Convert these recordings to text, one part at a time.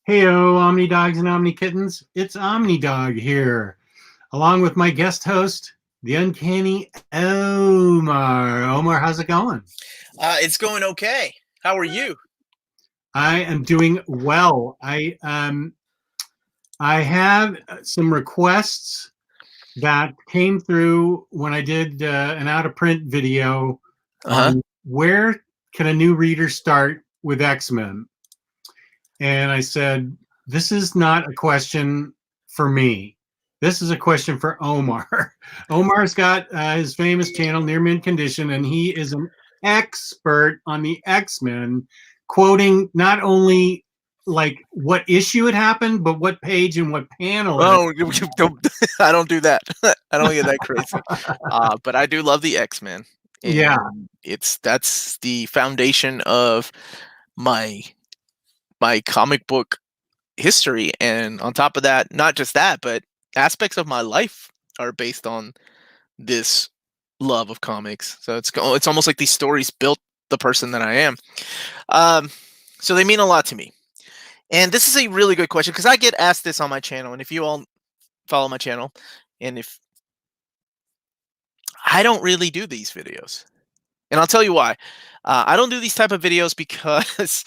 Heyo, Omni Dogs and Omni Kittens. It's Omni Dog here, along with my guest host, the Uncanny Omar. Omar, how's it going? It's going okay. How are you? I am doing well. I have some requests that came through when I did an out of print video Uh-huh. on where can a new reader start with X-Men. And I said, this is not a question for me. This is a question for Omar. Omar's got his famous channel, Near Mint Condition, and he is an expert on the X-Men, quoting not only like what issue it happened, but what page and what panel it. Oh, don't, I don't do that. I don't get that crazy. But I do love the X-Men, Yeah, and that's the foundation of my my comic book history. And on top of that, not just that, but aspects of my life are based on this love of comics. So it's almost like these stories built the person that I am. Um, so they mean a lot to me. And this is a really good question because I get asked this on my channel, and if you all follow my channel, and if I don't really do these videos, and I'll tell you why. I don't do these type of videos because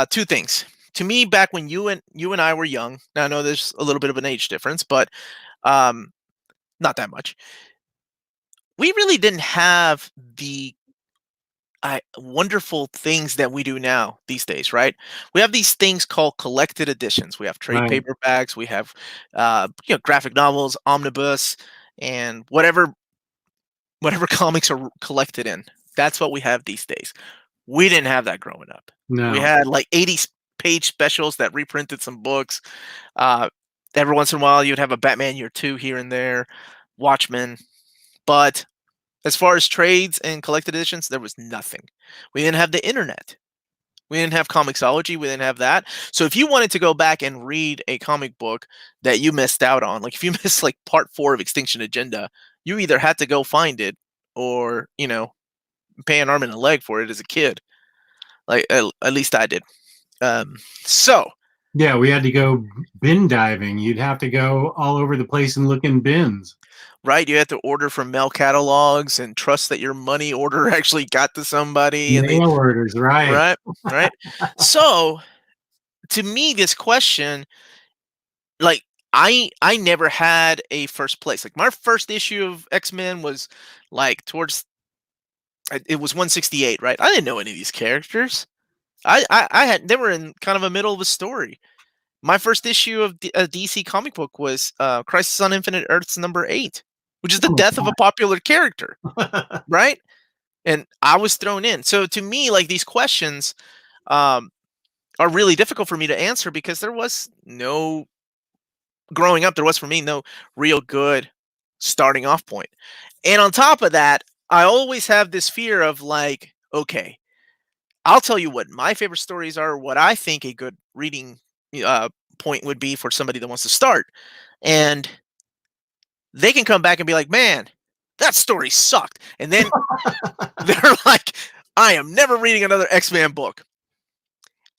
two things. To me, back when you and I were young, now I know there's a little bit of an age difference, but um, not that much. We really didn't have the wonderful things that we do now these days, right? We have these things called collected editions. We have trade right. paperbacks. We have graphic novels, omnibus, and whatever comics are collected in. That's what we have these days. We didn't have that growing up. We No. had like 80-page specials that reprinted some books. Uh, every once in a while, you'd have a Batman Year Two here and there, Watchmen, but as far as trades and collected editions, there was nothing. We didn't have the internet. We didn't have Comixology. We didn't have that. So if you wanted to go back and read a comic book that you missed out on, like if you missed like part 4 of Extinction Agenda, you either had to go find it or, pay an arm and a leg for it as a kid. Like at least I did. So Yeah, we had to go bin diving. You'd have to go all over the place and look in bins. right, you had to order from mail catalogs and trust that your money order actually got to somebody, and they Mail orders, right. right, right. So to me, this question, like I never had a first place. Like my first issue of X-Men was like towards it was 168, right? I didn't know any of these characters. I had they were in kind of a middle of a story. My first issue of a DC comic book was Crisis on Infinite Earths #8, which is the Oh death of a popular character, my right? And I was thrown in. So to me, like these questions um, are really difficult for me to answer because there was no growing up. There was for me no real good starting off point. And on top of that, I always have this fear of like, okay, I'll tell you what my favorite stories are, what I think a good reading uh, point would be for somebody that wants to start. And they can come back and be like, man, that story sucked. And then they're like, I am never reading another X-Men book.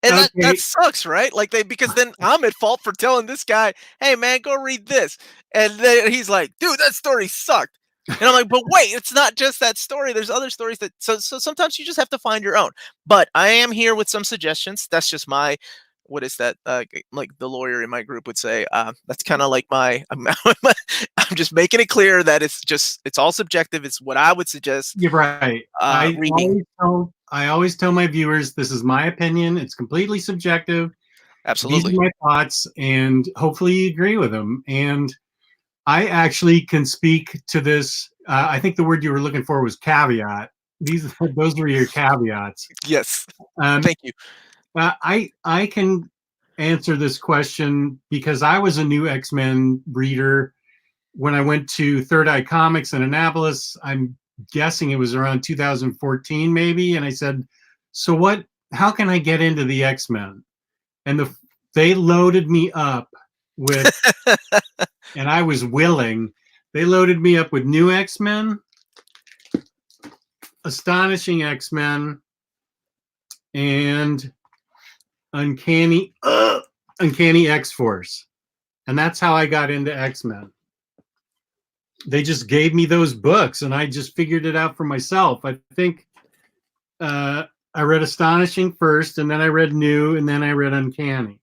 And that Okay. sucks, right? Like because then I'm at fault for telling this guy, "Hey man, go read this." And then he's like, "Dude, that story sucked." And I'm like, "But wait, it's not just that story. There's other stories that so sometimes you just have to find your own." But I am here with some suggestions. That's just my what is that? Like the lawyer in my group would say, that's kind of like my I'm just making it clear that it's all subjective. It's what I would suggest You're right. reading. I always tell my viewers this is my opinion. It's completely subjective. These are Absolutely. my thoughts, and hopefully you agree with them. And I actually can speak to this. I think the word you were looking for was caveat. Those were your caveats. Yes. Um, Thank you. I can answer this question because I was a new X-Men reader when I went to Third Eye Comics in Annapolis. I'm guessing it was around 2014 maybe, and I said, so what, how can I get into the X-Men? And they loaded me up with, and I was willing, they loaded me up with New X-Men, Astonishing X-Men, and Uncanny Uncanny XForce, and that's how I got into X-Men. They just gave me those books, and I just figured it out for myself. I think I read Astonishing first, and then I read New, and then I read Uncanny.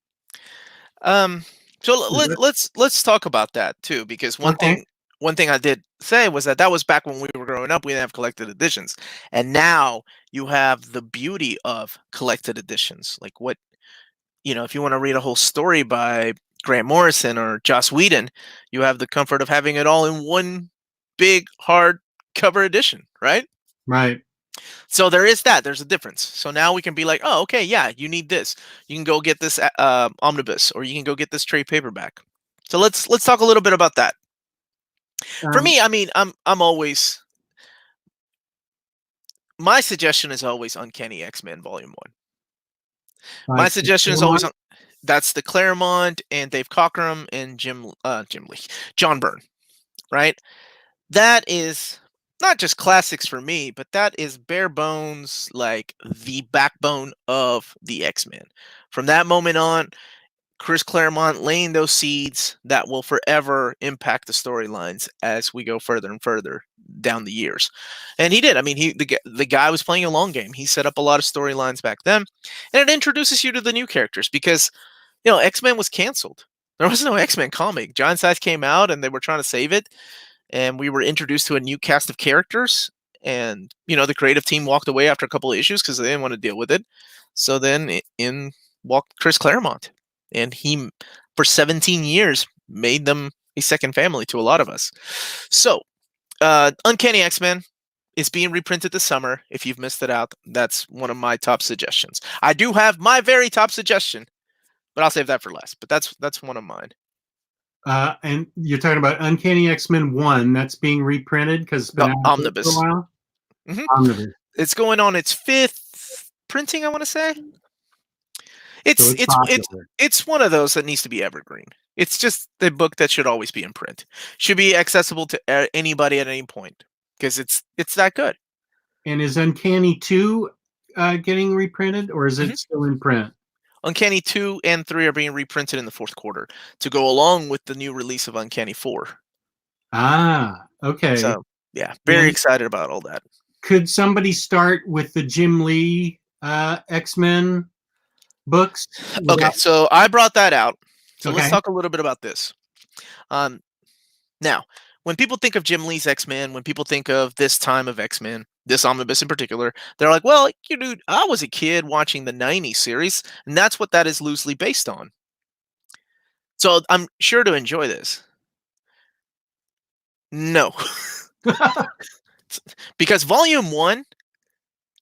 Um, so Is that let's talk about that too, because okay? one thing I did say was that was back when we were growing up. We didn't have collected editions, and now you have the beauty of collected editions. Like what if you want to read a whole story by Grant Morrison or Joss Whedon, you have the comfort of having it all in one big hard cover edition, right? Right. So there is that. There's a difference. So now we can be like, oh, okay, yeah, you need this. You can go get this omnibus, or you can go get this trade paperback. So let's talk a little bit about that. For Um, me, I mean, I'm always my suggestion is always Uncanny X-Men Volume One. by My suggestion is always Claremont. that's the Claremont and Dave Cockrum and Jim Lee, John Byrne, right? That is not just classics for me, but that is bare bones, like the backbone of the X-Men. From that moment on, Chris Claremont laying those seeds that will forever impact the storylines as we go further and further down the years. And he did. I mean, the guy was playing a long game. He set up a lot of storylines back then, and it introduces you to the new characters because X-Men was canceled. There was no X-Men comic. Giant Size came out, and they were trying to save it, and we were introduced to a new cast of characters. And the creative team walked away after a couple of issues because they didn't want to deal with it. So then in walked Chris Claremont, and he, for 17 years, made them a second family to a lot of us. So, Uncanny X-Men is being reprinted this summer. If you've missed it out, that's one of my top suggestions. I do have my very top suggestion, but I'll save that for last. But that's one of mine. And you're talking about Uncanny X-Men 1 that's being reprinted because it's been The out for a Omnibus. while. hmm Omnibus. It's going on its fifth printing, I want to say. So it's popular. It's one of those that needs to be evergreen. It's just the book that should always be in print. Should be accessible to anybody at any point because it's that good. And is Uncanny 2 getting reprinted, or is hmm it still in print? Uncanny 2 and 3 are being reprinted in the fourth quarter to go along with the new release of Uncanny 4. Ah, okay. So, yeah, very And excited about all that. could somebody start with the Jim Lee X-Men books Okay, without? so I brought that out. So let's Okay. talk a little bit about this. Um, Now, when people think of Jim Lee's X-Men, when people think of this time of X-Men, this omnibus in particular, they're like, well, dude, I was a kid watching the 90s series, and that's what that is loosely based on. So I'm sure to enjoy this. No, because Volume 1,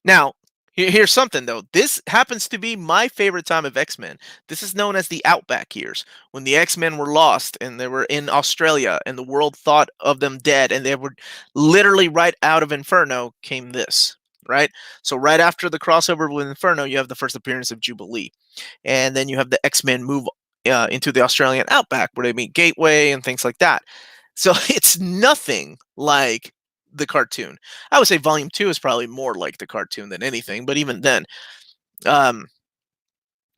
now, here's something though. This happens to be my favorite time of X-Men. This is known as the Outback years, when the X-Men were lost and they were in Australia and the world thought of them dead, and they were literally right out of Inferno came this, right? So right after the crossover with Inferno, you have the first appearance of Jubilee. And then you have the X-Men move into the Australian Outback where they meet Gateway and things like that. So it's nothing like the cartoon. I would say Volume 2 is probably more like the cartoon than anything, but even then, um,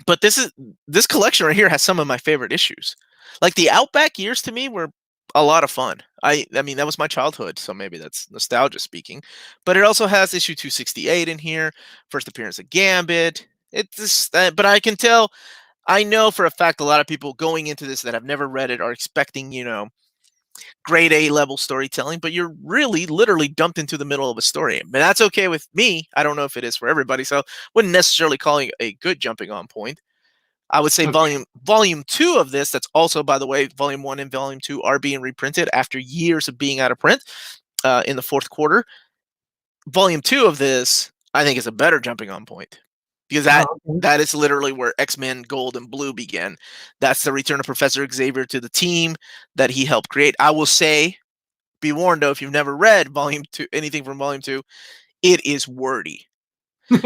but this collection right here has some of my favorite issues. Like the Outback years to me were a lot of fun. I mean that was my childhood, so maybe that's nostalgia speaking. But it also has issue 268 in here, first appearance of Gambit. It's just, but I know for a fact a lot of people going into this that have never read it are expecting, grade A level storytelling, but you're really literally dumped into the middle of a story. But that's okay with me. I don't know if it is for everybody, so wouldn't necessarily call it a good jumping on point. I would say Okay. volume 2 of this, that's also, by the way, volume 1 and volume 2 are being reprinted after years of being out of print in the fourth quarter. Volume 2 of this, I think, is a better jumping on point because Oh, okay. that is literally where X-Men Gold and Blue began. That's the return of Professor Xavier to the team that he helped create. I will say, be warned though, if you've never read volume 2, anything from volume 2, it is wordy.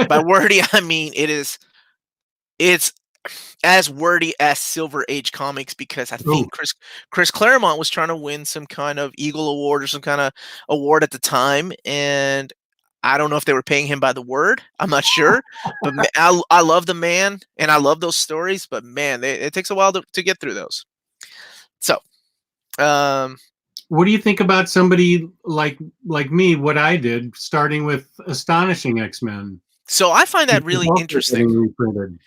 By wordy, I mean it's as wordy as Silver Age comics because I Oh, think Chris Claremont was trying to win some kind of Eagle Award or some kind of award at the time, and I don't know if they were paying him by the word. I'm not sure, but I love the man and I love those stories. But man, it takes a while to get through those. So, um, What do you think about somebody like me? What I did, starting with Astonishing X-Men, so I find that which is really also interesting. getting reprinted.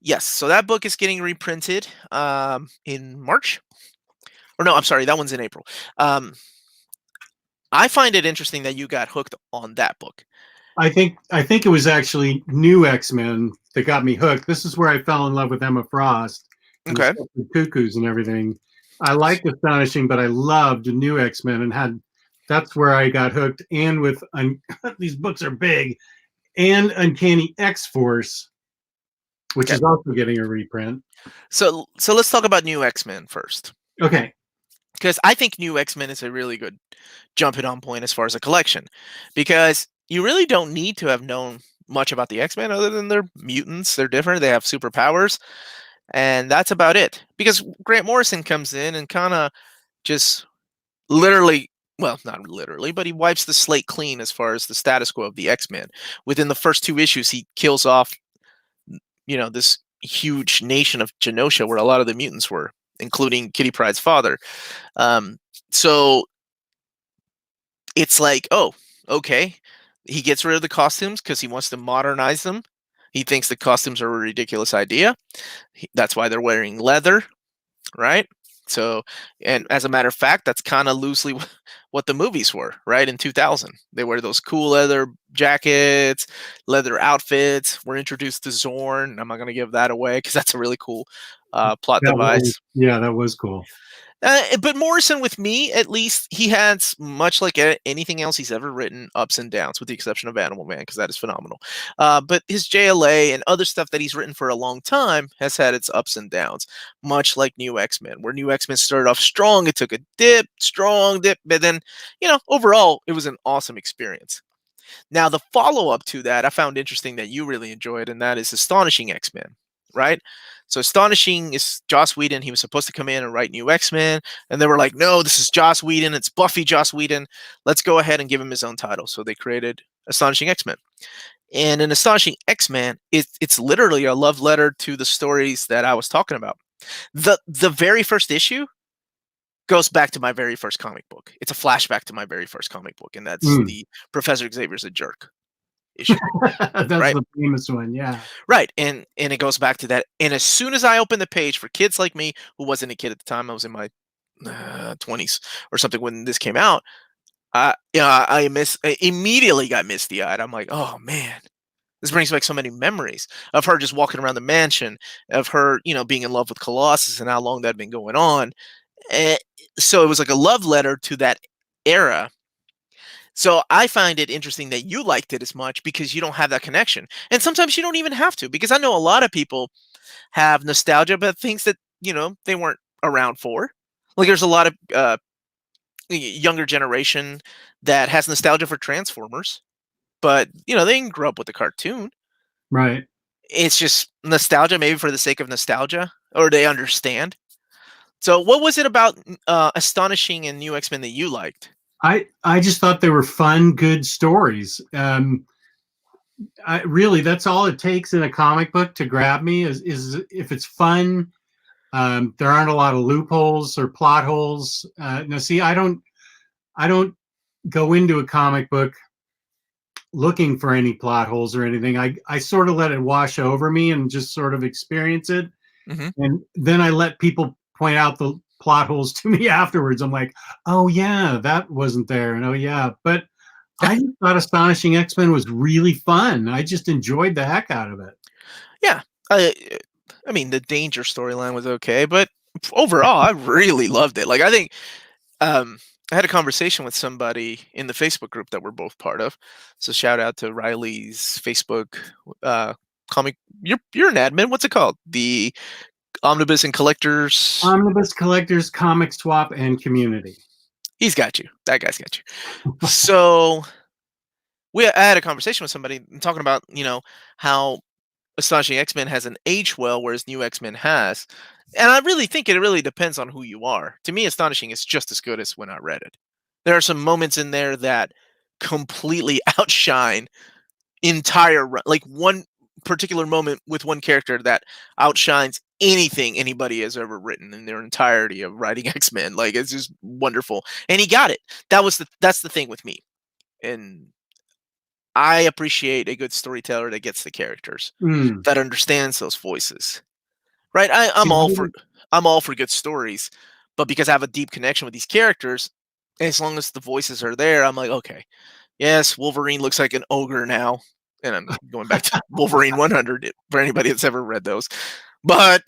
Yes, so that book is getting reprinted in March. Or no, I'm sorry, that one's in April. Um, I find it interesting that you got hooked on that book. I think it was actually New X-Men that got me hooked. This is where I fell in love with Emma Frost and the Okay. stuff with cuckoos and everything. I liked Astonishing, but I loved New X-Men and had that's where I got hooked. And with these books are big, and Uncanny X-Force, which Okay. is also getting a reprint. So let's talk about New X-Men first. Okay, Because I think New X-Men is a really good jumping on point as far as a collection. Because you really don't need to have known much about the X-Men other than they're mutants, they're different, they have superpowers, and that's about it. Because Grant Morrison comes in and kind of just literally, well, not literally, but he wipes the slate clean as far as the status quo of the X-Men. Within the first 2 issues, he kills off, this huge nation of Genosha where a lot of the mutants were, including Kitty Pryde's father. Um, so it's like, oh, okay. He gets rid of the costumes because he wants to modernize them. He thinks the costumes are a ridiculous idea. That's why they're wearing leather, right? So, and as a matter of fact, that's kind of loosely what the movies were, right? In 2000, they wear those cool leather jackets, leather outfits. We're introduced to Zorn. I'm not going to give that away because that's a really cool plot device. yeah, that was cool. But Morrison, with me at least, he has, much like anything else he's ever written, ups and downs, with the exception of Animal Man, because that is phenomenal. But his JLA and other stuff that he's written for a long time has had its ups and downs, much like New X-Men, where New X-Men started off strong, it took a dip, strong dip, but then, overall, it was an awesome experience. Now, the follow up to that, I found interesting that you really enjoyed, and that is Astonishing X-Men, right? So Astonishing is Joss Whedon. He was supposed to come in and write New X-Men, and they were like, "No, this is Joss Whedon. It's Buffy Joss Whedon. Let's go ahead and give him his own title." So they created Astonishing X-Men. And in Astonishing X-Men, it's literally a love letter to the stories that I was talking about. The very first issue goes back to my very first comic book. It's a flashback to my very first comic book, and that's Mm. the Professor Xavier's a jerk issue. That's Right? the famous one. Yeah. Right, and it goes back to that. And as soon as I opened the page for kids like me, who wasn't a kid at the time, I was in my 20s or something when this came out. I immediately got misty eyed. I'm like, oh man, this brings back so many memories of her just walking around the mansion, of her, being in love with Colossus and how long that had been going on. Eh, so it was like a love letter to that era. So I find it interesting that you liked it as much because you don't have that connection. And sometimes you don't even have to, because I know a lot of people have nostalgia about things that, they weren't around for. Like there's a lot of younger generation that has nostalgia for Transformers, but they didn't grow up with the cartoon. Right. It's just nostalgia, maybe for the sake of nostalgia, or they understand. So, what was it about Astonishing and New X Men that you liked? I just thought they were fun, good stories. Really, that's all it takes in a comic book to grab me is if it's fun. There aren't a lot of loopholes or plot holes. Now, see, I don't go into a comic book looking for any plot holes or anything. I sort of let it wash over me and just sort of experience it, Hmm. and then I let people point out the plot holes to me afterwards. I'm like, oh yeah, that wasn't there, and oh yeah, but I just thought Astonishing X-Men was really fun. I just enjoyed the heck out of it. Yeah, I, I mean the Danger storyline was okay, but overall, I really loved it. Like I think um, I had a conversation with somebody in the Facebook group that we're both part of. So shout out to Riley's Facebook uh, comic. You're an admin. What's it called? The Omnibus and Collectors. Omnibus Collectors, Comic Swap, and Community. He's got you. That guy's got you. So I had a conversation with somebody talking about how Astonishing X-Men hasn't aged well, whereas New X-Men has. And I really think it really depends on who you are. To me, Astonishing is just as good as when I read it. There are some moments in there that completely outshine entire like one particular moment with one character that outshines anything anybody has ever written in their entirety of writing X-Men. Like it's just wonderful. And he got it. That's the thing with me. And I appreciate a good storyteller that gets the characters, Mm. that understands those voices. Right? See, I didn't. I'm all for good stories, but because I have a deep connection with these characters, as long as the voices are there, I'm like, okay, yes, Wolverine looks like an ogre now, and I'm going back to Wolverine 100 for anybody that's ever read those. But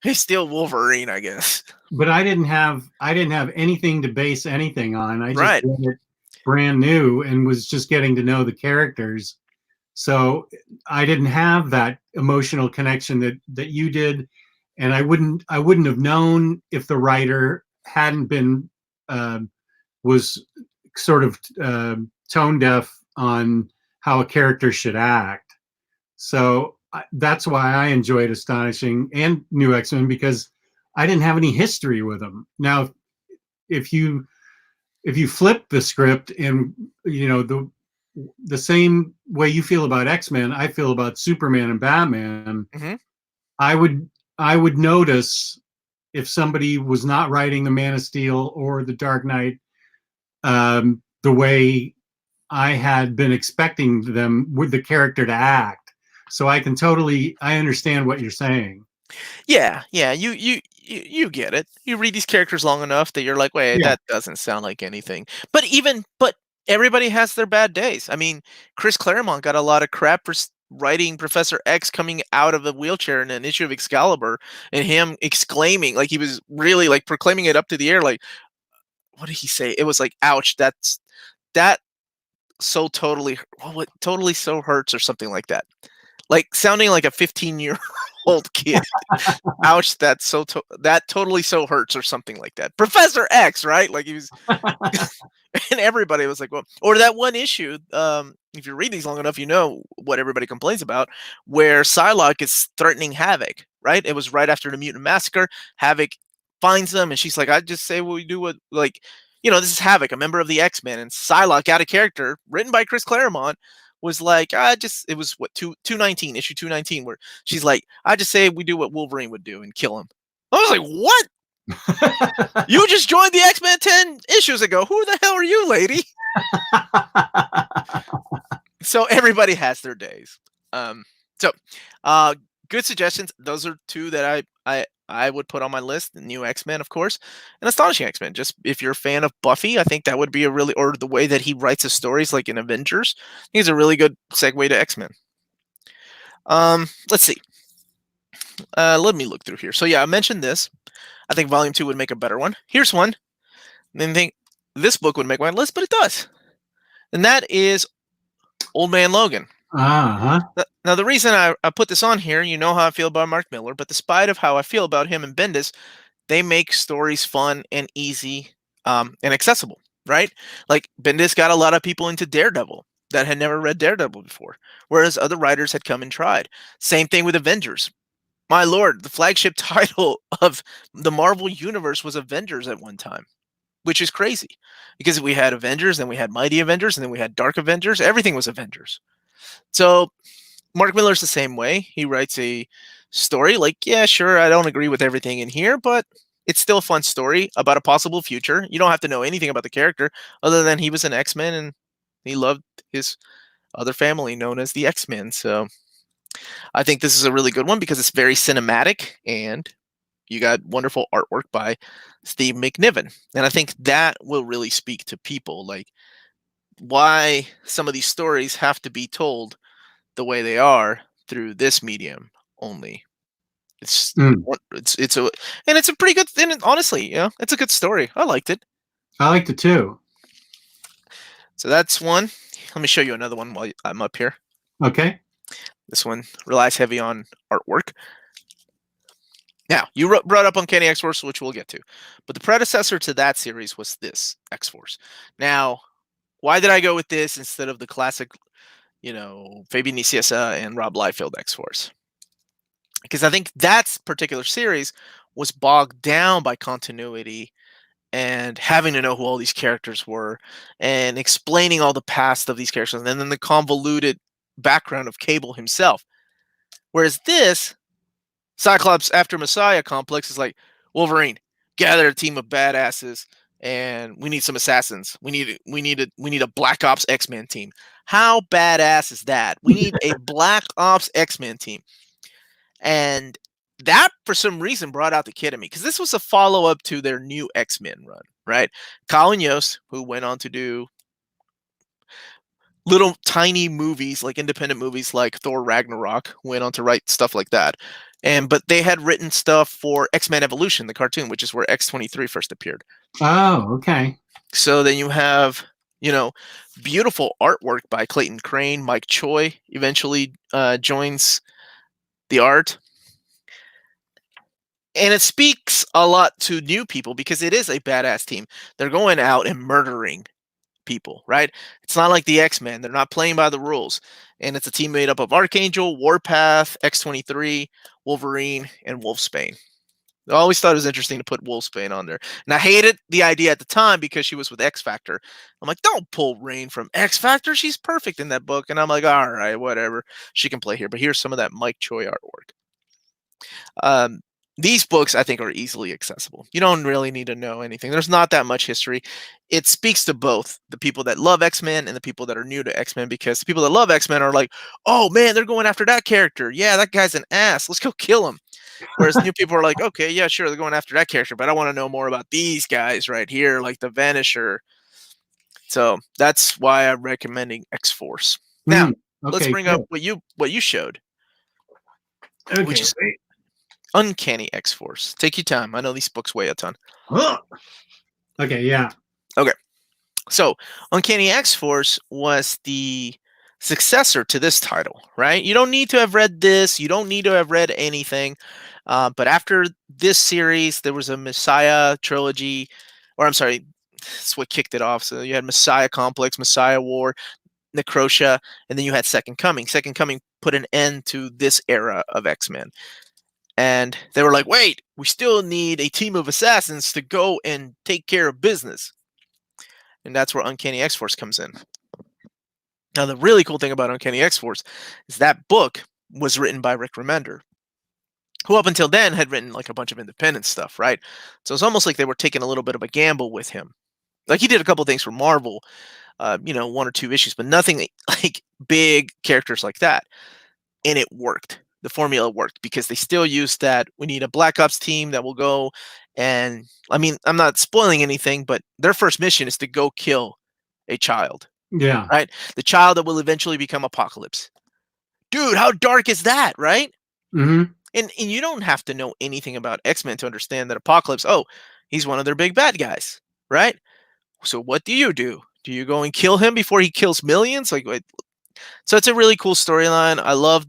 he's still Wolverine, I guess. But I didn't have anything to base anything on. I just Right. read it brand new and was just getting to know the characters. So I didn't have that emotional connection that you did, and I wouldn't have known if the writer hadn't been uh, was sort of tone deaf on how a character should act. So that's why I enjoyed Astonishing and New X-Men, because I didn't have any history with them. Now, if you flip the script and the same way you feel about X-Men, I feel about Superman and Batman. Hmm. I would notice if somebody was not writing the Man of Steel or the Dark Knight the way I had been expecting them with the character to act. So I understand what you're saying. Yeah, yeah, you get it. You read these characters long enough that you're like, wait, Yeah. that doesn't sound like anything. But everybody has their bad days. I mean, Chris Claremont got a lot of crap for writing Professor X coming out of a wheelchair in an issue of Excalibur, and him exclaiming like he was really like proclaiming it up to the air, like what did he say? It was like, ouch, that so totally what totally so hurts or something like that. Like sounding like a 15-year-old kid. Ouch, that totally so hurts or something like that. Professor X, right? Like he was and everybody was like, well, or that one issue, if you read these long enough, you know what everybody complains about, where Psylocke is threatening Havoc, right? It was right after the Mutant Massacre. Havoc finds them, and she's like, I just say we do what, like, this is Havoc, a member of the X-Men, and Psylocke, out of character, written by Chris Claremont, was like, it was what, 219, issue 219, where she's like, I just say we do what Wolverine would do and kill him. I was like, what? You just joined the X-Men 10 issues ago. Who the hell are you, lady? So everybody has their days. So good suggestions. Those are two that I would put on my list. The New X-Men, of course, and Astonishing X-Men. Just if you're a fan of Buffy, I think that would be a really, or the way that he writes his stories, like in Avengers, he's a really good segue to X-Men. Let's see. Let me look through here. So yeah, I mentioned this. I think Volume 2 would make a better one. Here's one. I didn't think this book would make my list, but it does. And that is Old Man Logan. Uh-huh. Now, the reason I put this on here, you know how I feel about Mark Miller, but despite of how I feel about him and Bendis, they make stories fun and easy and accessible, right? Like Bendis got a lot of people into Daredevil that had never read Daredevil before, whereas other writers had come and tried. Same thing with Avengers. My lord, the flagship title of the Marvel Universe was Avengers at one time, which is crazy because we had Avengers, then we had Mighty Avengers, and then we had Dark Avengers. Everything was Avengers. So Mark Miller's the same way. He writes a story like, yeah, sure, I don't agree with everything in here, but it's still a fun story about a possible future. You don't have to know anything about the character other than he was an X-Men and he loved his other family known as the X-Men. So I think this is a really good one because it's very cinematic and you got wonderful artwork by Steve McNiven. And I think that will really speak to people, like why some of these stories have to be told the way they are through this medium only. It's Mm. it's a and it's a pretty good thing. Honestly, it's a good story. I liked it. I liked it too. So that's one. Let me show you another one while I'm up here. Okay. This one relies heavy on artwork. Now, you brought up Uncanny XForce, which we'll get to. But the predecessor to that series was this, X-Force. Now, why did I go with this instead of the classic, Fabian Nicieza and Rob Liefeld X-Force? Because I think that particular series was bogged down by continuity and having to know who all these characters were and explaining all the past of these characters and then the convoluted background of Cable himself. Whereas this Cyclops after Messiah complex is like, Wolverine, gather a team of badasses and we need some assassins. We need a Black Ops X-Men team. How badass is that? We need a Black Ops X-Men team. And that for some reason brought out the kid in me because this was a follow-up to their new X-Men run, right? Colin Yost, who went on to do little tiny movies, like independent movies like Thor Ragnarok, went on to write stuff like that. But they had written stuff for X-Men Evolution, the cartoon, which is where X-23 first appeared. Oh, okay. So then you have, beautiful artwork by Clayton Crane. Mike Choi eventually joins the art. And it speaks a lot to new people because it is a badass team. They're going out and murdering people, right? It's not like the X-Men. They're not playing by the rules. And it's a team made up of Archangel, Warpath, X-23, Wolverine, and Wolfsbane. I always thought it was interesting to put Wolfsbane on there. And I hated the idea at the time because she was with X Factor. I'm like, don't pull Rain from X Factor. She's perfect in that book. And I'm like, all right, whatever. She can play here. But here's some of that Mike Choi artwork. These books, I think, are easily accessible. You don't really need to know anything. There's not that much history. It speaks to both the people that love X-Men and the people that are new to X-Men, because the people that love X-Men are like, oh, man, they're going after that character. Yeah, that guy's an ass. Let's go kill him. Whereas new people are like, okay, yeah, sure, they're going after that character, but I want to know more about these guys right here, like the Vanisher. So that's why I'm recommending X-Force. Now, let's bring up what you showed, which is Uncanny X-Force. Take your time. I know these books weigh a ton. Okay, yeah. Okay. So, Uncanny X-Force was the successor to this title, right? You don't need to have read this. You don't need to have read anything. But after this series, there was a Messiah trilogy, or I'm sorry, that's what kicked it off. So you had Messiah Complex, Messiah War, Necrotia, and then you had Second Coming. Second Coming put an end to this era of X-Men. And they were like, wait, we still need a team of assassins to go and take care of business. And that's where Uncanny X-Force comes in. Now, the really cool thing about Uncanny X-Force is that book was written by Rick Remender, who up until then had written like a bunch of independent stuff, right? So it's almost like they were taking a little bit of a gamble with him. Like he did a couple things for Marvel, 1 or 2 issues, but nothing like big characters like that. And it worked. The formula worked because they still used that. We need a Black Ops team that will go. And I mean, I'm not spoiling anything, but their first mission is to go kill a child. Yeah. Right? The child that will eventually become Apocalypse. Dude, how dark is that, right? Mm-hmm. And you don't have to know anything about X-Men to understand that Apocalypse, he's one of their big bad guys, right? So what do? Do you go and kill him before he kills millions? Like, so it's a really cool storyline. I love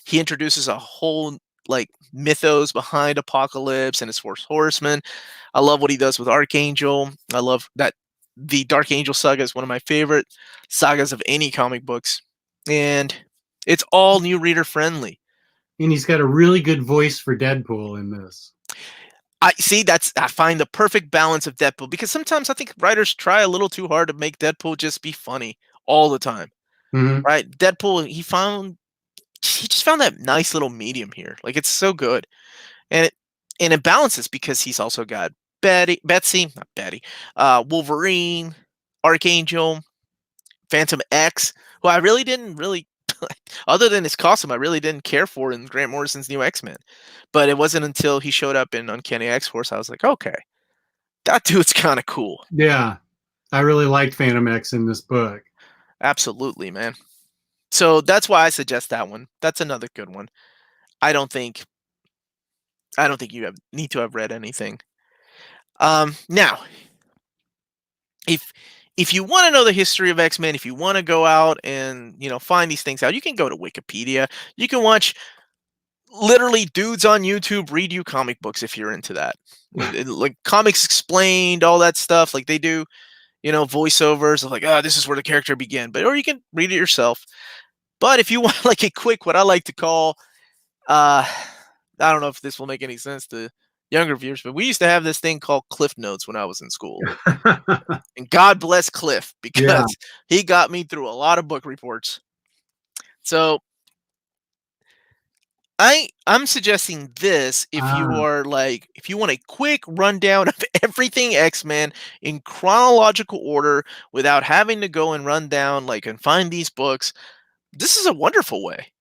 he introduces a whole like mythos behind Apocalypse and his 4 horsemen. I love what he does with Archangel. I love that the Dark Angel saga is one of my favorite sagas of any comic books. And it's all new reader friendly. And he's got a really good voice for Deadpool in this. I find the perfect balance of Deadpool, because sometimes I think writers try a little too hard to make Deadpool just be funny all the time. Mm-hmm. Right? Deadpool, he just found that nice little medium here. Like, it's so good. And it balances because he's also got Wolverine, Archangel, Phantom X, who I really didn't other than his costume, I really didn't care for in Grant Morrison's new X-Men. But it wasn't until he showed up in Uncanny X-Force I was like, okay, that dude's kind of cool. Yeah. I really liked Phantom X in this book. Absolutely, man. So that's why I suggest that one. That's another good one. I don't think you need to have read anything. Now, if you want to know the history of X-Men, if you want to go out and find these things out, you can go to Wikipedia. You can watch literally dudes on YouTube read you comic books if you're into that. Like Comics Explained, all that stuff. Like they do, voiceovers of like, this is where the character began. Or you can read it yourself. But if you want like a quick, what I like to call, I don't know if this will make any sense to younger viewers, but we used to have this thing called Cliff Notes when I was in school. And God bless Cliff because Yeah. he got me through a lot of book reports. So I'm suggesting this if you Ah, are like if you want a quick rundown of everything X-Men in chronological order without having to go and run down like and find these books. This is a wonderful way.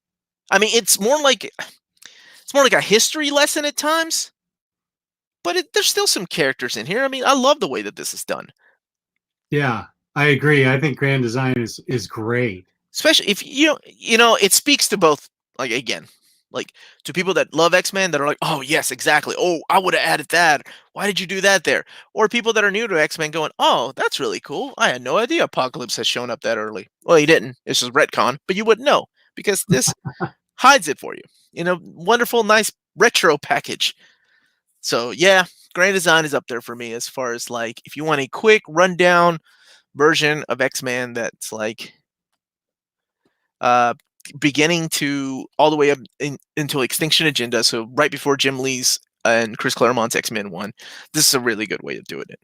I mean, it's more like a history lesson at times, but there's still some characters in here. I mean, I love the way that this is done. yeah, I agree. I think grand design is great. Especially if you know, it speaks to both like again, like to people that love X-Men that are like, "Oh, yes, exactly. Oh, I would have added that. Why did you do that there?" Or people that are new to X-Men going, "Oh, that's really cool. I had no idea Apocalypse has shown up that early." Well, he didn't. This is retcon, but you wouldn't know because this hides it for you in a wonderful, nice retro package. So, yeah, Grand Design is up there for me as far as like if you want a quick rundown version of X-Men that's like uh beginning to all the way up into Extinction Agenda, so right before Jim Lee's and Chris Claremont's X-Men 1. This is a really good way of doing it.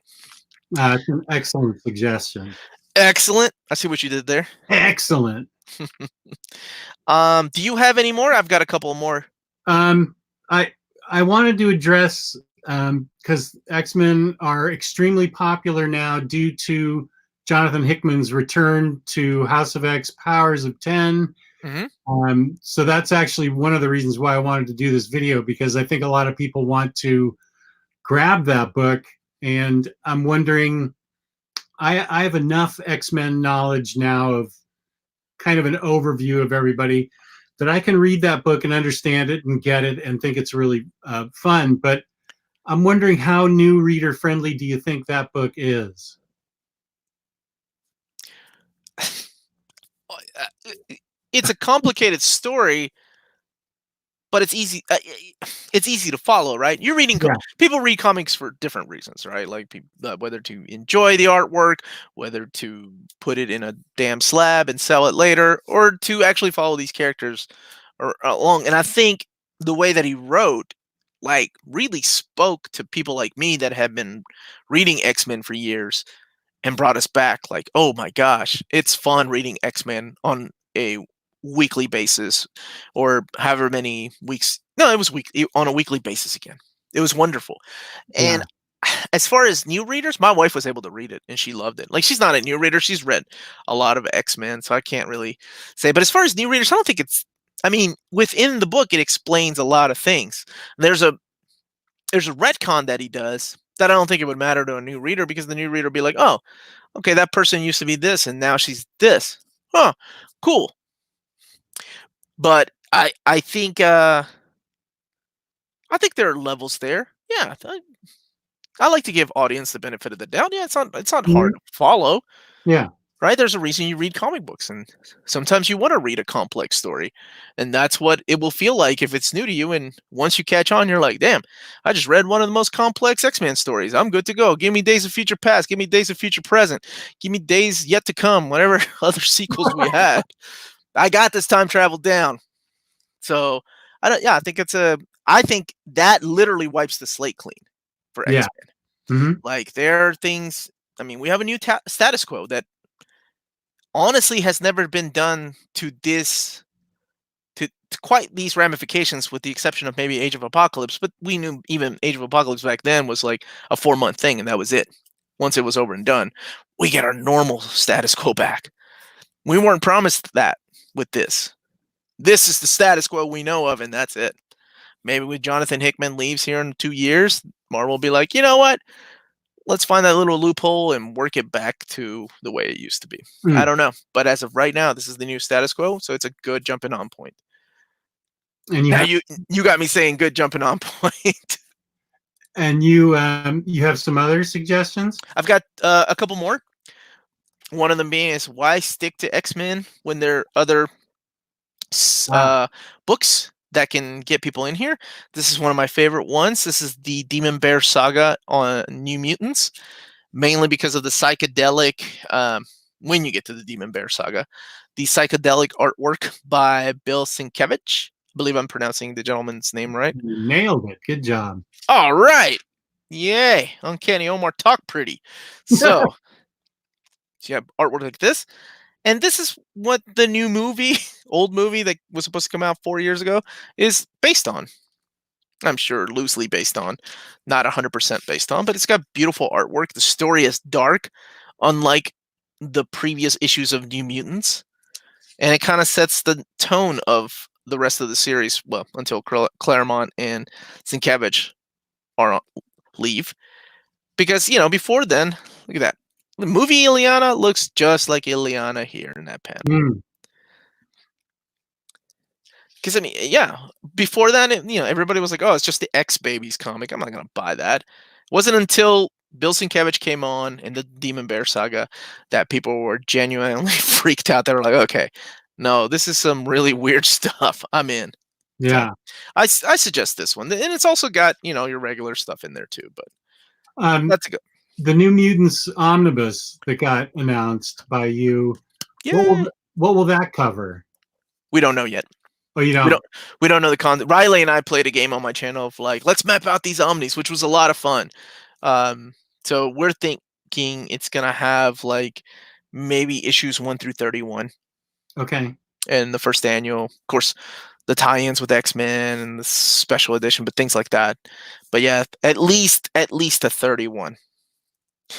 It's an excellent suggestion. Excellent. I see what you did there. Excellent. Do you have any more? I've got a couple more. Um, I I wanted to address because X-Men are extremely popular now due to Jonathan Hickman's return to House of X Powers of 10. Hmm. So that's actually one of the reasons why I wanted to do this video, because I think a lot of people want to grab that book. And I'm wondering, I have enough X-Men knowledge now of kind of an overview of everybody that I can read that book and understand it and get it and think it's really fun. But I'm wondering, how new reader friendly do you think that book is? It's a complicated story, but it's easy. It's easy to follow, right? You're reading. Yeah. People read comics for different reasons, right? Like whether to enjoy the artwork, whether to put it in a damn slab and sell it later, or to actually follow these characters or along. And I think the way that he wrote, like, really spoke to people like me that have been reading X-Men for years and brought us back. Like, oh my gosh, it's fun reading X-Men on a weekly basis or however many weeks. No, it was on a weekly basis again. It was wonderful. Yeah. And as far as new readers, my wife was able to read it and she loved it. Like, she's not a new reader. She's read a lot of X-Men, so I can't really say. But as far as new readers, I don't think I mean, within the book, it explains a lot of things. There's a retcon that he does that I don't think it would matter to a new reader, because the new reader would be like, oh, okay, that person used to be this and now she's this. Huh, cool. But I think there are levels there. Yeah, I like to give audience the benefit of the doubt. Yeah, it's not hard Mhm. to follow, Yeah. right? There's a reason you read comic books, and sometimes you want to read a complex story, and that's what it will feel like if it's new to you. And once you catch on, you're like, damn, I just read one of the most complex X-Men stories. I'm good to go. Give me Days of Future Past. Give me Days of Future Present. Give me Days Yet to Come. Whatever other sequels we had. I got this time travel down. So I don't. Yeah, I think that literally wipes the slate clean for Yeah. X-Men. Hmm. Like, there are things. I mean, we have a new status quo that honestly has never been done to quite these ramifications, with the exception of maybe Age of Apocalypse. But we knew even Age of Apocalypse back then was like a 4-month thing, and that was it. Once it was over and done, we get our normal status quo back. We weren't promised that with this. This is the status quo we know of, and that's it. Maybe when Jonathan Hickman leaves here in 2 years, Marvel will be like, you know what? Let's find that little loophole and work it back to the way it used to be. I Mm. don't know. But as of right now, this is the new status quo, so it's a good jumping on point. And you Now have you got me saying good jumping on point. you have some other suggestions? I've got a couple more. One of them being is, why stick to X-Men when there are other Ah, books that can get people in here. This is one of my favorite ones. This is the Demon Bear Saga on New Mutants, mainly because of the psychedelic. When you get to the Demon Bear Saga, the psychedelic artwork by Bill Sienkiewicz, believe I'm pronouncing the gentleman's name right. You nailed it. Good job. All right. Yay. Uncanny Omar, talk pretty. So you have artwork like this. And this is what the new movie, old movie that was supposed to come out 4 years ago, is based on. I'm sure loosely based on, not 100% based on, but it's got beautiful artwork. The story is dark, unlike the previous issues of New Mutants. And it kind of sets the tone of the rest of the series, well, until Claremont and Sienkiewicz leave. Because, before then, look at that. The movie Ileana looks just like Ileana here in that panel. Mm. Because, before that, everybody was like, oh, it's just the X-Babies comic. I'm not going to buy that. It wasn't until Bill Sienkiewicz came on in the Demon Bear saga that people were genuinely freaked out. They were like, okay, no, this is some really weird stuff. I'm in. Yeah. So I suggest this one. And it's also got, your regular stuff in there too. But that's a good. The New Mutants Omnibus that got announced by you. Yeah. What will that cover? We don't know yet. Oh, you don't? We don't know the content. Riley and I played a game on my channel of like, let's map out these Omnis, which was a lot of fun. So we're thinking it's gonna have like maybe issues 1 through 31. Okay. And the first annual, of course, the tie-ins with X-Men and the special edition, but things like that. But yeah, at least a 31.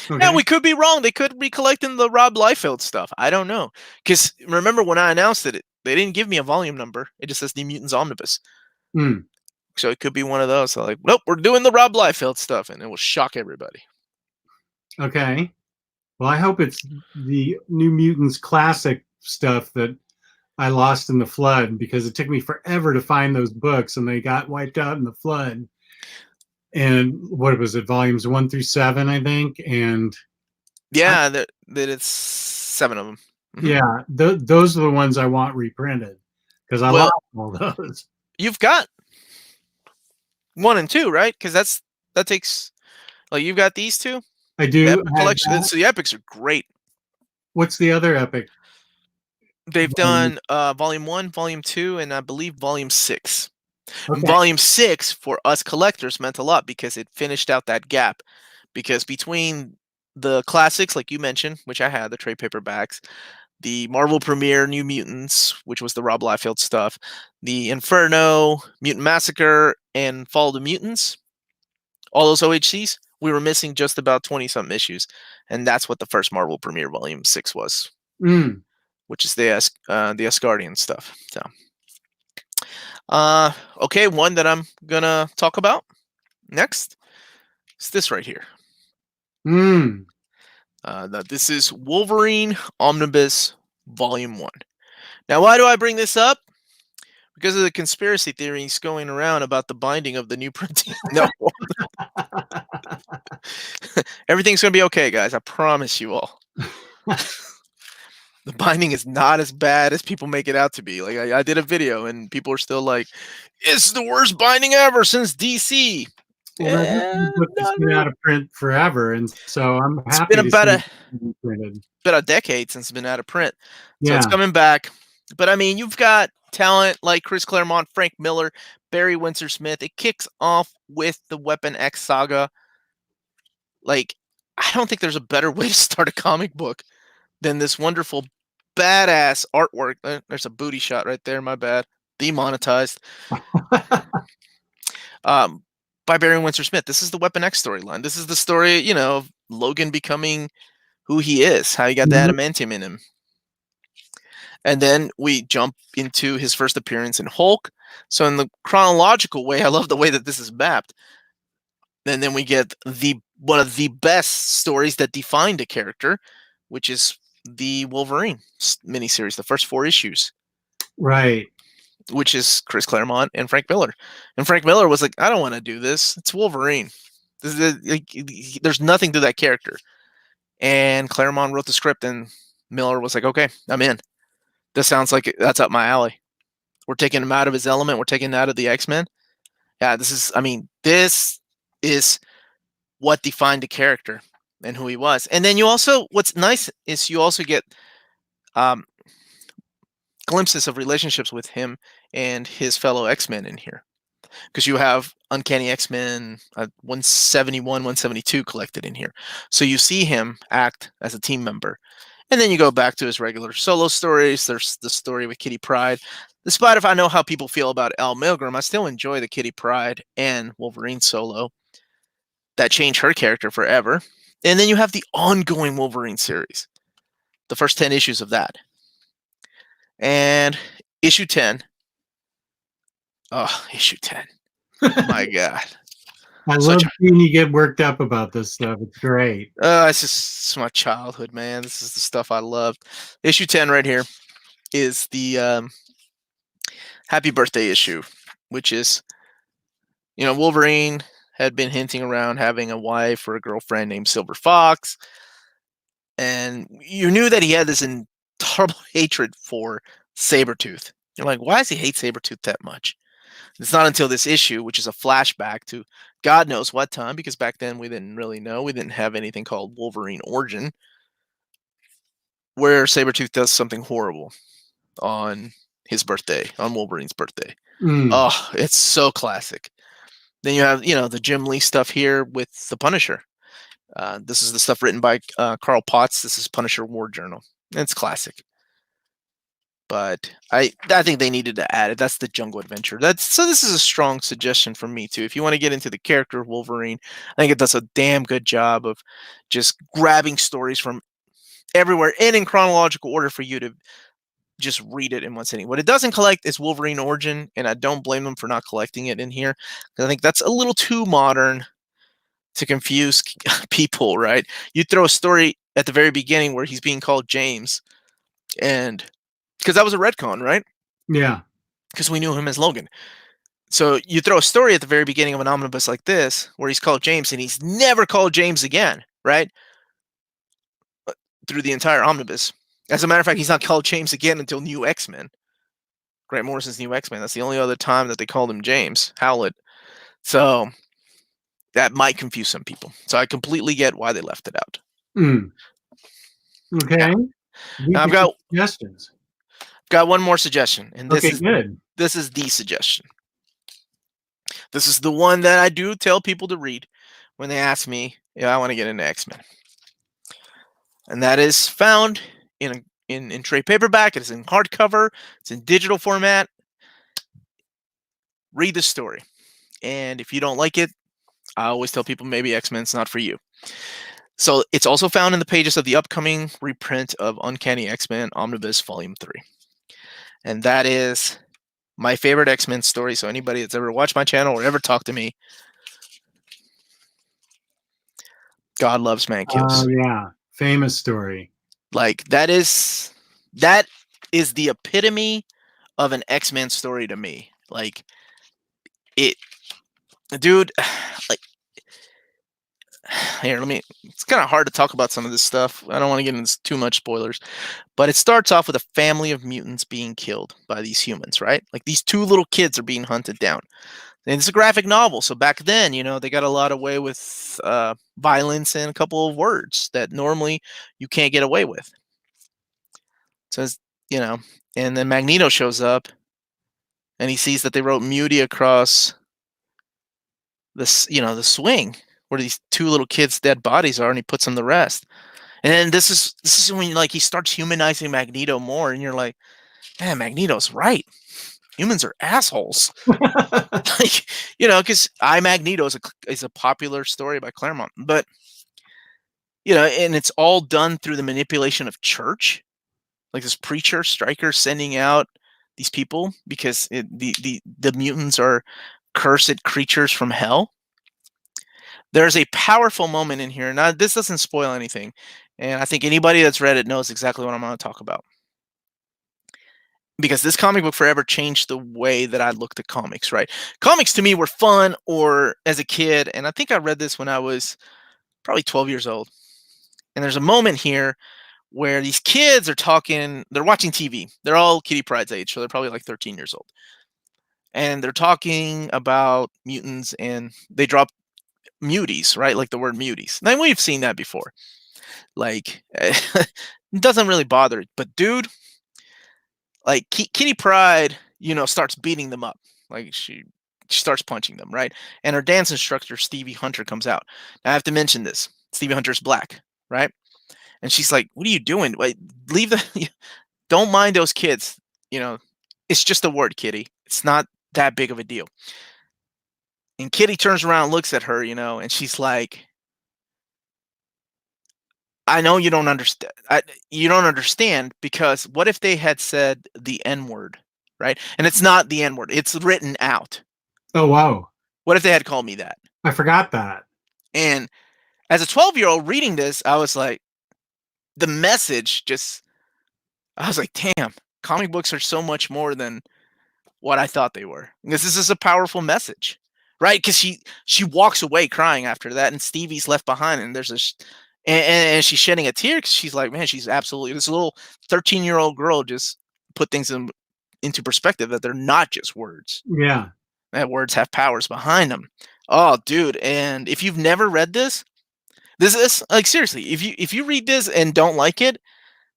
Okay. Now we could be wrong. They could be collecting the Rob Liefeld stuff. I don't know. Because remember when I announced it, they didn't give me a volume number. It just says New Mutants Omnibus. Mm. So it could be one of those. So like, nope, we're doing the Rob Liefeld stuff, and it will shock everybody. Okay. Well, I hope it's the New Mutants classic stuff that I lost in the flood, because it took me forever to find those books, and they got wiped out in the flood. And what was it, volumes 1 through 7, I think? And yeah, that it's 7 of them. Mm-hmm. Yeah, those are the ones I want reprinted, because I lost all those. You've got 1 and 2, right? Because that takes, like, you've got these 2. I do. The Epic collection. So the Epics are great. What's the other Epic? They've done Volume 1, Volume 2, and I believe Volume 6. Okay. Volume 6 for us collectors meant a lot because it finished out that gap. Because between the classics, like you mentioned, which I had, the trade paperbacks, the Marvel Premiere New Mutants, which was the Rob Liefeld stuff, the Inferno, Mutant Massacre, and Fall of the Mutants, all those OHCs, we were missing just about 20-something issues. And that's what the first Marvel Premiere Volume 6 was. Mm. Which is the Asgardian stuff. So, okay, one that I'm gonna talk about next is this right here. Mm. This is Wolverine Omnibus Volume 1. Now, why do I bring this up? Because of the conspiracy theories going around about the binding of the new printing. No. Everything's gonna be okay, guys. I promise you all. The binding is not as bad as people make it out to be. Like I did a video and people are still like, it's the worst binding ever since DC. Well, it's been out of print forever, and so I'm happy it's been about a decade since it's been out of print. So yeah. It's coming back. But I mean, you've got talent like Chris Claremont, Frank Miller, Barry Windsor-Smith. It kicks off with the Weapon X saga. Like, I don't think there's a better way to start a comic book than this wonderful, badass artwork. There's a booty shot right there. My bad. Demonetized. By Barry Windsor-Smith. This is the Weapon X storyline. This is the story, of Logan becoming who he is, how he got the adamantium in him. And then we jump into his first appearance in Hulk. So in the chronological way, I love the way that this is mapped. And then we get one of the best stories that defined a character, which is the Wolverine miniseries, the first 4 issues. Right. Which is Chris Claremont and Frank Miller. And Frank Miller was like, I don't want to do this. It's Wolverine. There's nothing to that character. And Claremont wrote the script, and Miller was like, okay, I'm in. This sounds like that's up my alley. We're taking him out of his element. We're taking him out of the X-Men. Yeah, this is what defined the character and who he was. And then what's nice is you also get glimpses of relationships with him and his fellow X-Men in here. Because you have Uncanny XMen 171, 172 collected in here. So you see him act as a team member. And then you go back to his regular solo stories. There's the story with Kitty Pryde. Despite if I know how people feel about Al Milgram, I still enjoy the Kitty Pryde and Wolverine solo. That changed her character forever. And then you have the ongoing Wolverine series. The first 10 issues of that. And issue 10. Oh, issue 10. My God. I love seeing you get worked up about this stuff. It's great. It's my childhood, man. This is the stuff I loved. Issue 10 right here is the happy birthday issue, which is, Wolverine had been hinting around having a wife or a girlfriend named Silver Fox. And you knew that he had this intolerable hatred for Sabretooth. You're like, why does he hate Sabretooth that much? It's not until this issue, which is a flashback to God knows what time, because back then we didn't really know. We didn't have anything called Wolverine Origin, where Sabretooth does something horrible on his birthday, on Wolverine's birthday. Oh, it's so classic. Then you have, the Gimli stuff here with the Punisher. This is the stuff written by Carl Potts. This is Punisher War Journal. It's classic. But I think they needed to add it. That's the Jungle Adventure. So this is a strong suggestion from me too. If you want to get into the character of Wolverine, I think it does a damn good job of just grabbing stories from everywhere and in chronological order for you to just read it in one sitting. What it doesn't collect is Wolverine Origin, and I don't blame them for not collecting it in here. I think that's a little too modern to confuse people, right? You throw a story at the very beginning where he's being called James, and because that was a retcon, right? Yeah. Because we knew him as Logan. So you throw a story at the very beginning of an omnibus like this, where he's called James, and he's never called James again, right? Through the entire omnibus. As a matter of fact, he's not called James again until New X-Men. Grant Morrison's New X-Men. That's the only other time that they called him James Howlett. So that might confuse some people. So I completely get why they left it out. Okay. Now I've got suggestions. Got one more suggestion, and this is good. This is the suggestion. This is the one that I do tell people to read when they ask me, I want to get into X-Men. And that is found in trade paperback. It is in hardcover. It's in digital format. Read the story. And if you don't like it, I always tell people maybe X-Men's not for you. So it's also found in the pages of the upcoming reprint of Uncanny XMen Omnibus Volume 3. And that is my favorite X-Men story. So anybody that's ever watched my channel or ever talked to me, God loves, man kills. Oh, yeah. Famous story. Like, that is the epitome of an X-Men story to me. Like, dude, like, here, it's kind of hard to talk about some of this stuff. I don't want to get into too much spoilers, but it starts off with a family of mutants being killed by these humans, right? Like, these two little kids are being hunted down. And it's a graphic novel, so back then, they got a lot away with violence and a couple of words that normally you can't get away with. So, and then Magneto shows up, and he sees that they wrote Muty across this, the swing where these two little kids' dead bodies are, and he puts them to rest. And then this is when he starts humanizing Magneto more, and you're like, man, Magneto's right. Humans are assholes. Because Magneto is a popular story by Claremont, but and it's all done through the manipulation of church, like this preacher Stryker sending out these people because the mutants are cursed creatures from hell. There's a powerful moment in here. Now, this doesn't spoil anything, and I think anybody that's read it knows exactly what I'm going to talk about. Because this comic book forever changed the way that I looked at comics, right? Comics to me were fun or as a kid, and I think I read this when I was probably 12 years old. And there's a moment here where these kids are talking, they're watching TV. They're all Kitty Pryde's age, so they're probably like 13 years old. And they're talking about mutants, and they drop muties, right? Like the word muties. Now, we've seen that before. Like, it doesn't really bother it. But, dude, like Kitty Pryde starts beating them up. Like she starts punching them, right? And her dance instructor, Stevie Hunter, comes out. Now I have to mention this. Stevie Hunter's black, right? And she's like, "What are you doing? Wait, leave the don't mind those kids. It's just a word, Kitty. It's not that big of a deal." And Kitty turns around and looks at her, and she's like, "I know you don't understand. You don't understand because what if they had said the N word, right? And it's not the N word. It's written out. Oh, wow. What if they had called me that?" I forgot that. And as a 12-year-old reading this, I was like, the message just, I was like, damn, comic books are so much more than what I thought they were. Because this is a powerful message, right? Because she walks away crying after that, and Stevie's left behind, and there's this, and she's shedding a tear because she's like, man, she's absolutely, this little 13-year-old girl just put things into perspective that they're not just words. Yeah. That words have powers behind them. Oh, dude! And if you've never read this is like, seriously, if you read this and don't like it,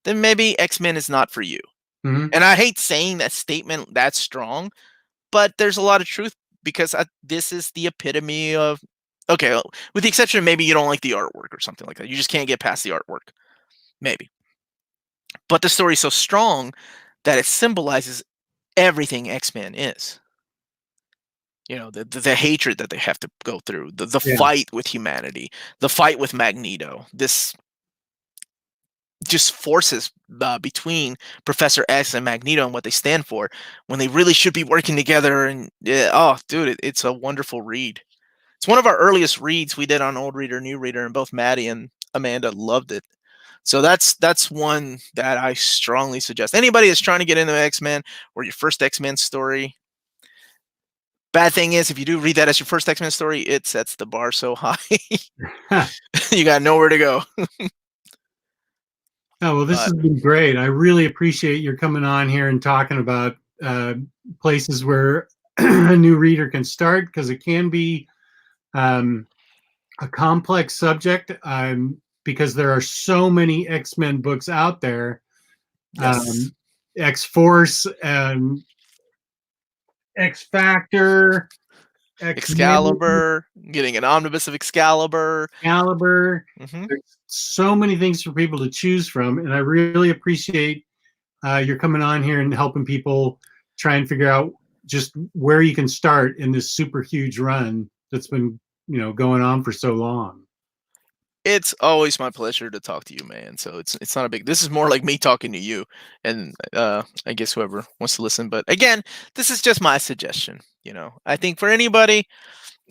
then maybe X-Men is not for you. Mm-hmm. And I hate saying that statement that strong, but there's a lot of truth because this is the epitome of, okay, well, with the exception of maybe you don't like the artwork or something like that. You just can't get past the artwork, maybe. But the story is so strong that it symbolizes everything X-Men is. The hatred that they have to go through, the Yeah. fight with humanity, the fight with Magneto, this just forces between Professor X and Magneto and what they stand for when they really should be working together. And oh, dude, it's a wonderful read. It's one of our earliest reads we did on Old Reader, New Reader, and both Maddie and Amanda loved it. So that's one that I strongly suggest. Anybody that's trying to get into X-Men or your first X-Men story. Bad thing is, if you do read that as your first X-Men story, it sets the bar so high. You got nowhere to go. Oh, well, this has been great. I really appreciate your coming on here and talking about places where a new reader can start, because it can be a complex subject because there are so many X-Men books out there. Yes. X-Force, X-Factor, Excalibur, getting an omnibus of Excalibur. There's so many things for people to choose from, and I really appreciate you're coming on here and helping people try and figure out just where you can start in this super huge run that's been going on for so long. It's always my pleasure to talk to you, man. So it's not a big. This is more like me talking to you, and I guess whoever wants to listen. But again, this is just my suggestion. I think for anybody,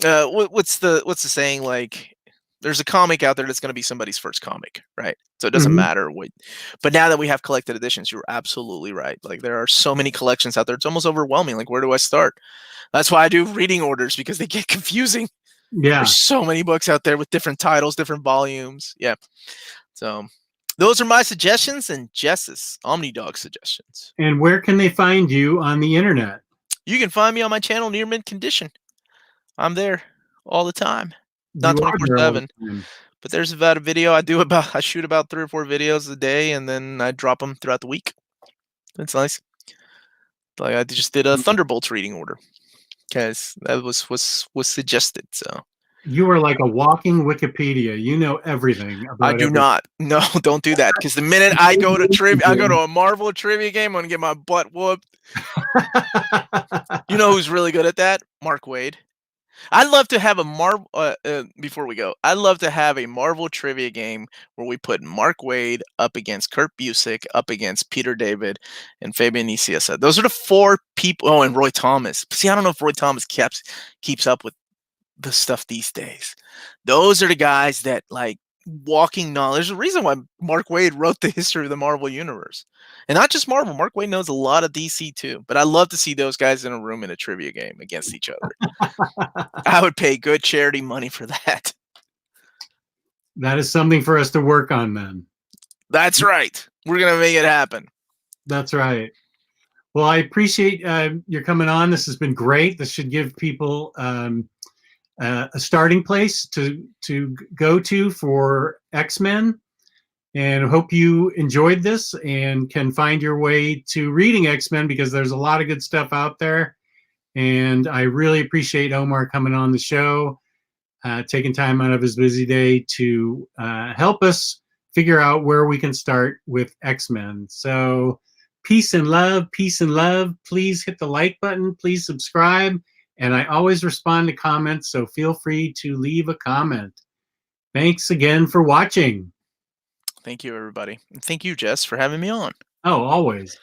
what's the saying? Like, there's a comic out there that's going to be somebody's first comic, right? So it doesn't matter what. But now that we have collected editions, you're absolutely right. Like, there are so many collections out there; it's almost overwhelming. Like, where do I start? That's why I do reading orders, because they get confusing. Yeah. There's so many books out there with different titles, different volumes. Yeah. So those are my suggestions and Jess's Omnidog suggestions. And where can they find you on the internet? You can find me on my channel, Near Mint Condition. I'm there all the time. Not 24/7. But there's about a video I shoot about 3 or 4 videos a day, and then I drop them throughout the week. That's nice. Like, I just did a Thunderbolts reading order, because that was suggested. So you are like a walking Wikipedia. You know everything about I do not. No, don't do that. Because the minute I go to a Marvel trivia game, I'm gonna get my butt whooped. You know who's really good at that? Mark Waid. I'd love to have a Marvel. Before we go, I'd love to have a Marvel trivia game where we put Mark Waid up against Kurt Busiek, up against Peter David, and Fabian Nicieza. Those are the 4 people. Oh, and Roy Thomas. See, I don't know if Roy Thomas keeps up with the stuff these days. Those are the guys that, like, walking knowledge. There's a reason why Mark Waid wrote the history of the Marvel universe, and not just Marvel. Mark Waid knows a lot of DC too. But I love to see those guys in a room in a trivia game against each other. I would pay good charity money for that. That is something for us to work on, then. That's right. We're gonna make it happen. That's right. Well, I appreciate your coming on. This has been great. This should give people a starting place to go to for X-Men. and hope you enjoyed this and can find your way to reading X-Men, because there's a lot of good stuff out there. And I really appreciate Omar coming on the show, taking time out of his busy day to help us figure out where we can start with X-Men. So peace and love, peace and love. Please hit the like button. Please subscribe. And I always respond to comments, so feel free to leave a comment. Thanks again for watching. Thank you, everybody. And thank you, Jess, for having me on. Oh, always.